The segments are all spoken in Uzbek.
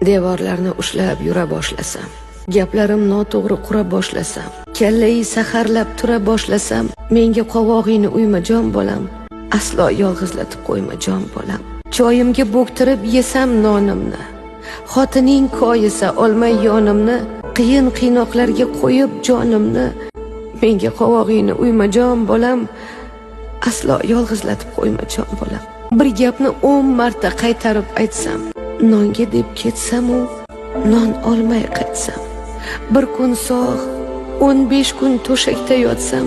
Devorlarni ushlab yura boshlasam, gaplarim noto'g'ri qura boshlasam, kallai saharlab tura boshlasam, menga qovog'ingni uyma jon bolam, aslo yolg'izlatib qo'yma jon bolam. Choyimga bo'ktirib yesam nonimni, xotining koyisa olmay yonimni, qiyin qiynoqlarga qo'yib jonimni, menga qovog'ingni uyma jon bolam, aslo yolg'izlatib qo'yma jon bolam. Bir gapni 10 marta qaytarib aytsam, nonga deb ketsam u non olmay qaytsam, bir kun sog' 15 kun to'shakda yotsam,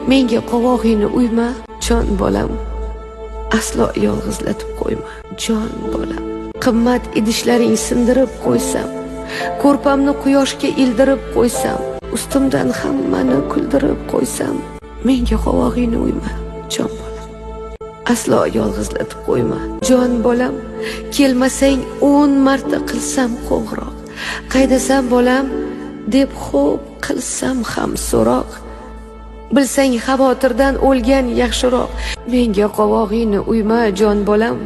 menga qovog'ingni uyma jon bolam, aslo yolg'izlatib qo'yma jon bolam. Qimmat idishlaring sindirib qo'ysam, ko'rpamni quyoshga ildirib qo'ysam, ustimdan hammani kuldirib qo'ysam, menga qovog'ingni uyma jon bolam, aslo yolg'izlatib qo'yma jon bolam. Kelmasang 10 marta qilsam qo'ng'iroq, qaydasam bolam deb xo'p qilsam ham so'roq, bilsang xavotirdan o'lgan yaxshiroq, menga qovog'ingni uyma jon bolam,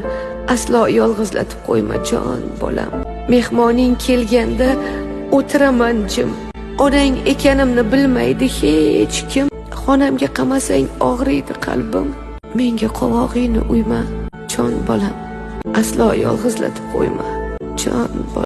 aslo yolg'izlatib qo'yma jon bolam. Mehmoning kelganda o'tiraman jim, onang ekanimni bilmaydi hech kim, xonamga qamasang og'riydi qalbim, menga qovog'ingni uyma jon bolam, aslo yolg'izlatib qo'yma jon bolam.